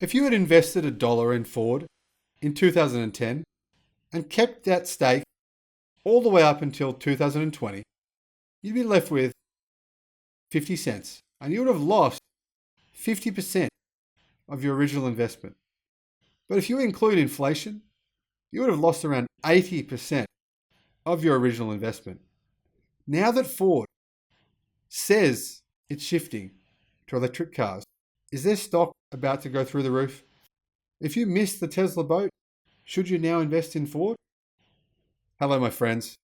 If you had invested $1 in Ford in 2010 and kept that stake all the way up until 2020, you'd be left with 50 cents and you would have lost 50% of your original investment. But if you include inflation, you would have lost around 80% of your original investment. Now that Ford says it's shifting to electric cars, is their stock about to go through the roof? If you missed the Tesla boat, should you now invest in Ford? Hello, my friends.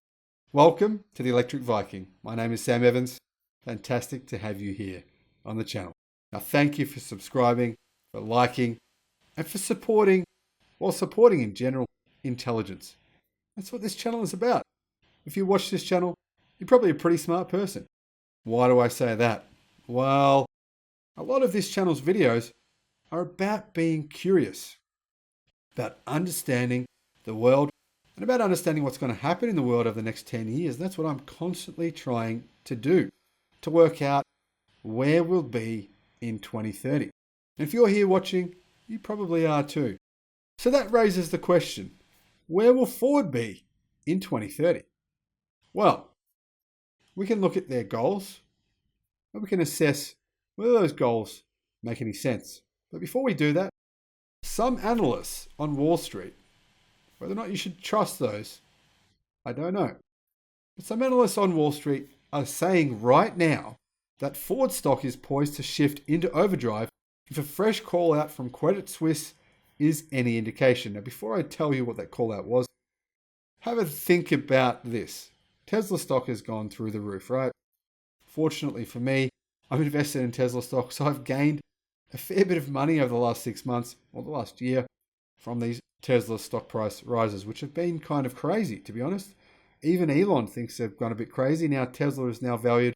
Welcome to the Electric Viking. My name is Sam Evans. Fantastic to have you here on the channel. Now, thank you for subscribing, for liking, and for supporting in general intelligence. That's what this channel is about. If you watch this channel, you're probably a pretty smart person. Why do I say that? Well, a lot of this channel's videos are about being curious, about understanding the world, and about understanding what's going to happen in the world over the next 10 years. And that's what I'm constantly trying to do, to work out where we'll be in 2030. And if you're here watching, you probably are too. So that raises the question, where will Ford be in 2030? Well, we can look at their goals and we can assess whether those goals make any sense. But before we do that, some analysts on Wall Street, whether or not you should trust those, I don't know. But some analysts on Wall Street are saying right now that Ford stock is poised to shift into overdrive if a fresh call out from Credit Suisse is any indication. Now, before I tell you what that call out was, have a think about this. Tesla stock has gone through the roof, right? Fortunately for me, I'm invested in Tesla stock, so I've gained a fair bit of money over the last 6 months or the last year from these Tesla stock price rises, which have been kind of crazy, to be honest. Even Elon thinks they've gone a bit crazy. Now Tesla is now valued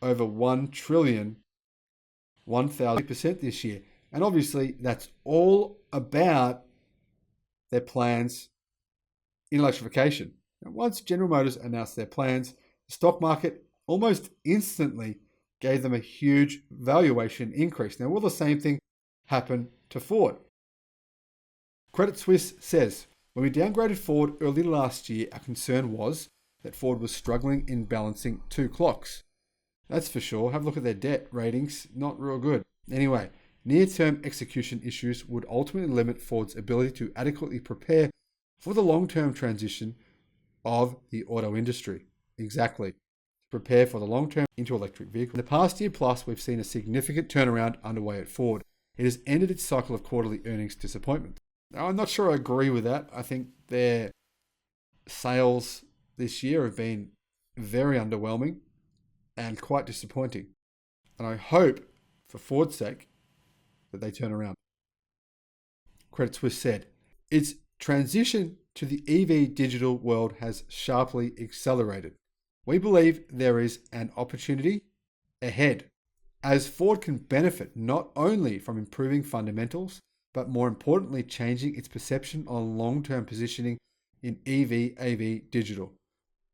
over 1 trillion, 1,000% this year. And obviously that's all about their plans in electrification. And once General Motors announced their plans, the stock market almost instantly gave them a huge valuation increase. Now, will the same thing happen to Ford? Credit Suisse says, when we downgraded Ford early last year, our concern was that Ford was struggling in balancing two clocks. That's for sure. Have a look at their debt ratings. Not real good. Anyway, near-term execution issues would ultimately limit Ford's ability to adequately prepare for the long-term transition of the auto industry. Exactly. Prepare for the long-term into electric vehicles. In the past year plus, we've seen a significant turnaround underway at Ford. It has ended its cycle of quarterly earnings disappointment. Now, I'm not sure I agree with that. I think their sales this year have been very underwhelming and quite disappointing. And I hope, for Ford's sake, that they turn around. Credit Suisse said, its transition to the EV digital world has sharply accelerated. We believe there is an opportunity ahead, as Ford can benefit not only from improving fundamentals, but more importantly, changing its perception on long-term positioning in EV/AV digital,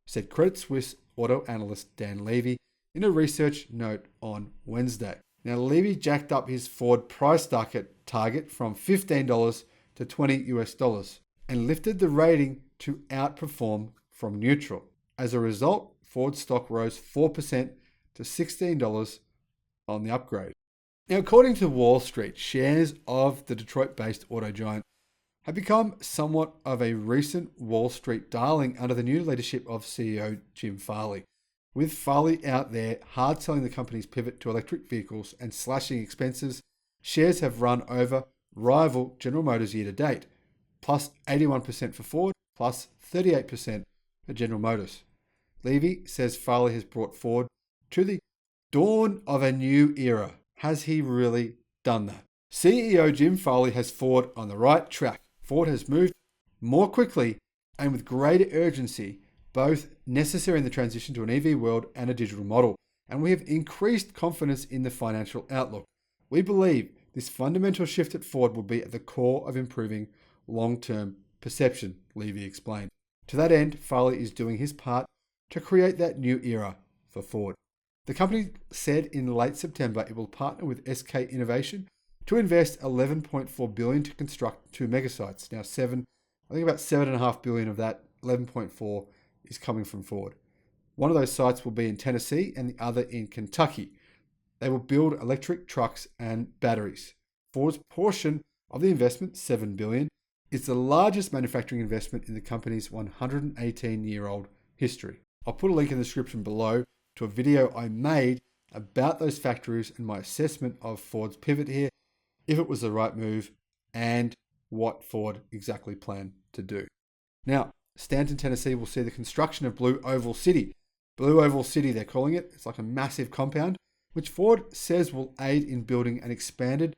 said Credit Suisse auto analyst Dan Levy in a research note on Wednesday. Now, Levy jacked up his Ford price target from $15 to $20 and lifted the rating to outperform from neutral. As a result, Ford stock rose 4% to $16 on the upgrade. Now, according to Wall Street, shares of the Detroit-based auto giant have become somewhat of a recent Wall Street darling under the new leadership of CEO Jim Farley. With Farley out there hard selling the company's pivot to electric vehicles and slashing expenses, shares have run over rival General Motors year to date, plus 81% for Ford, plus 38% for General Motors. Levy says Farley has brought Ford to the dawn of a new era. Has he really done that? CEO Jim Farley has Ford on the right track. Ford has moved more quickly and with greater urgency, both necessary in the transition to an EV world and a digital model. And we have increased confidence in the financial outlook. We believe this fundamental shift at Ford will be at the core of improving long-term perception, Levy explained. To that end, Farley is doing his part to create that new era for Ford. The company said in late September it will partner with SK Innovation to invest $11.4 billion to construct 2 megasites. Now, I think about $7.5 billion of that 11.4 is coming from Ford. One of those sites will be in Tennessee and the other in Kentucky. They will build electric trucks and batteries. Ford's portion of the investment, $7 billion, is the largest manufacturing investment in the company's 118-year-old history. I'll put a link in the description below to a video I made about those factories and my assessment of Ford's pivot here, if it was the right move, and what Ford exactly planned to do. Now, Stanton, Tennessee will see the construction of Blue Oval City. Blue Oval City, they're calling it. It's like a massive compound, which Ford says will aid in building an expanded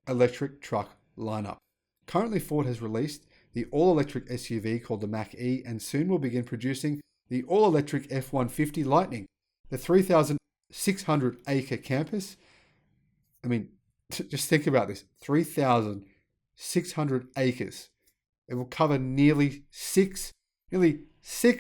electric truck lineup. Currently, Ford has released the all-electric SUV called the Mach-E and soon will begin producing the all-electric F150 Lightning. The 3,600-acre campus, I mean, just think about this, 3,600 acres. It will cover nearly 6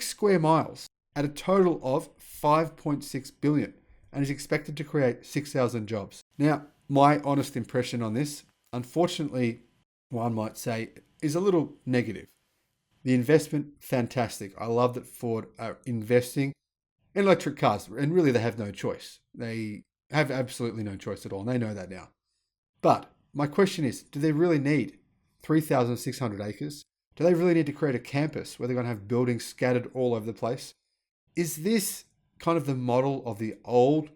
square miles at a total of $5.6 billion and is expected to create 6,000 jobs. Now, my honest impression on this, unfortunately, one might say, is a little negative. The investment, fantastic. I love that Ford are investing in electric cars, and really they have no choice. They have absolutely no choice at all, and they know that now. But my question is, do they really need 3,600 acres? Do they really need to create a campus where they're going to have buildings scattered all over the place? Is this kind of the model of the old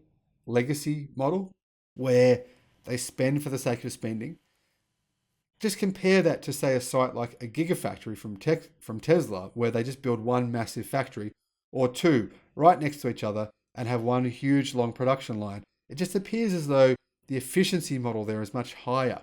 legacy model where they spend for the sake of spending? Just compare that to, say, a site like a gigafactory from Tesla, where they just build one massive factory or two right next to each other and have one huge long production line. It just appears as though the efficiency model there is much higher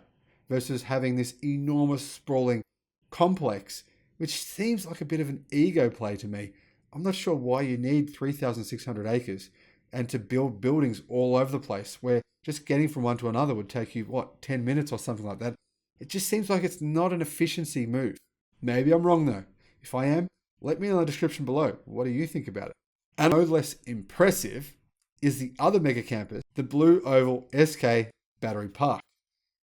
versus having this enormous sprawling complex, which seems like a bit of an ego play to me. I'm not sure why you need 3,600 acres and to build buildings all over the place where just getting from one to another would take you, 10 minutes or something like that. It just seems like it's not an efficiency move. Maybe I'm wrong though. If I am, let me know in the description below. What do you think about it? And no less impressive is the other mega campus, the Blue Oval SK Battery Park.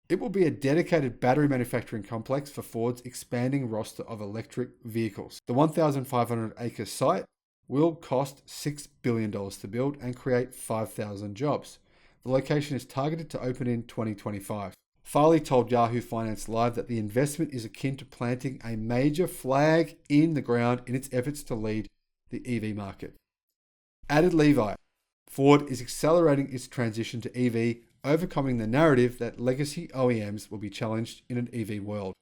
It will be a dedicated battery manufacturing complex for Ford's expanding roster of electric vehicles. The 1,500-acre site will cost $6 billion to build and create 5,000 jobs. The location is targeted to open in 2025. Farley told Yahoo Finance Live that the investment is akin to planting a major flag in the ground in its efforts to lead the EV market. Added Levi, Ford is accelerating its transition to EV, overcoming the narrative that legacy OEMs will be challenged in an EV world.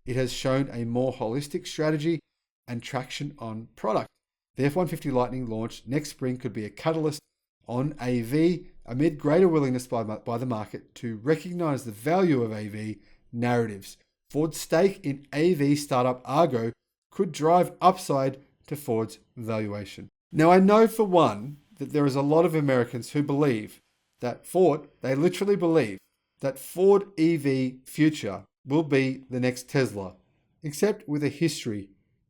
It has shown a more holistic strategy and traction on product. The F-150 Lightning launch next spring could be a catalyst on AV amid greater willingness by the market to recognize the value of AV narratives. Ford's stake in AV startup Argo could drive upside to Ford's valuation. Now, I know for one that there is a lot of Americans who believe that they literally believe that Ford EV future will be the next Tesla, except with a history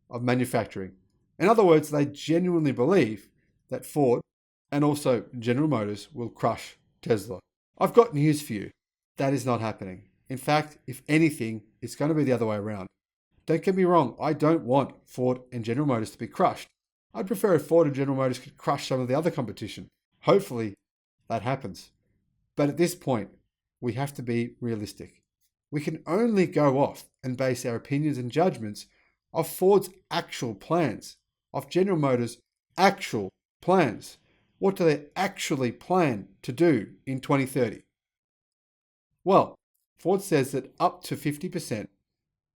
of manufacturing. In other words, they genuinely believe that Ford and also General Motors will crush Tesla. I've got news for you. That is not happening. In fact, if anything, it's going to be the other way around. Don't get me wrong, I don't want Ford and General Motors to be crushed. I'd prefer if Ford and General Motors could crush some of the other competition. Hopefully, that happens. But at this point, we have to be realistic. We can only go off and base our opinions and judgments of Ford's actual plans, of General Motors' actual plans. What do they actually plan to do in 2030? Well, Ford says that up to 50%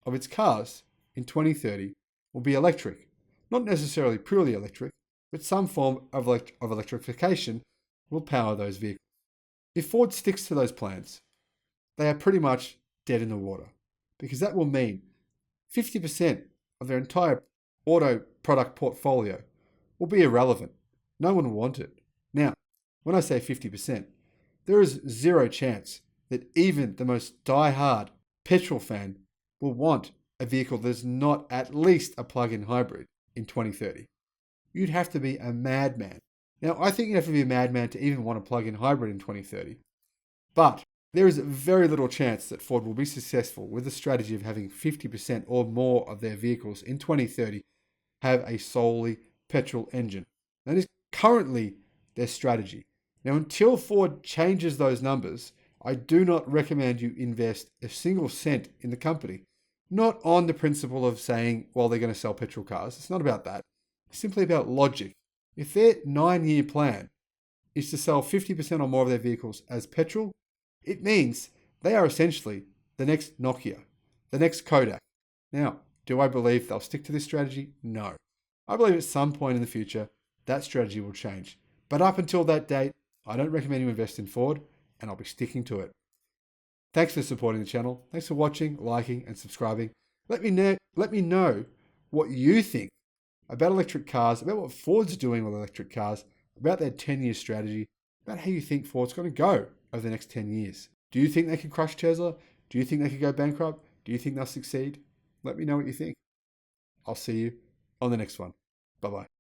of its cars in 2030 will be electric. Not necessarily purely electric, but some form of electrification will power those vehicles. If Ford sticks to those plans, they are pretty much dead in the water, because that will mean 50% of their entire auto product portfolio will be irrelevant. No one will want it. Now, when I say 50%, there is zero chance that even the most die-hard petrol fan will want a vehicle that is not at least a plug-in hybrid in 2030. You'd have to be a madman. Now, I think you'd have to be a madman to even want a plug-in hybrid in 2030. But There is very little chance that Ford will be successful with the strategy of having 50% or more of their vehicles in 2030 have a solely petrol engine. That is currently their strategy. Now, until Ford changes those numbers, I do not recommend you invest a single cent in the company. Not on the principle of saying, well, they're going to sell petrol cars. It's not about that. It's simply about logic. If their 9-year plan is to sell 50% or more of their vehicles as petrol, it means they are essentially the next Nokia, the next Kodak. Now, do I believe they'll stick to this strategy? No. I believe at some point in the future, that strategy will change. But up until that date, I don't recommend you invest in Ford, and I'll be sticking to it. Thanks for supporting the channel. Thanks for watching, liking, and subscribing. Let me know what you think about electric cars, about what Ford's doing with electric cars, about their 10-year strategy, about how you think Ford's going to go over the next 10 years. Do you think they could crush Tesla? Do you think they could go bankrupt? Do you think they'll succeed? Let me know what you think. I'll see you on the next one. Bye-bye.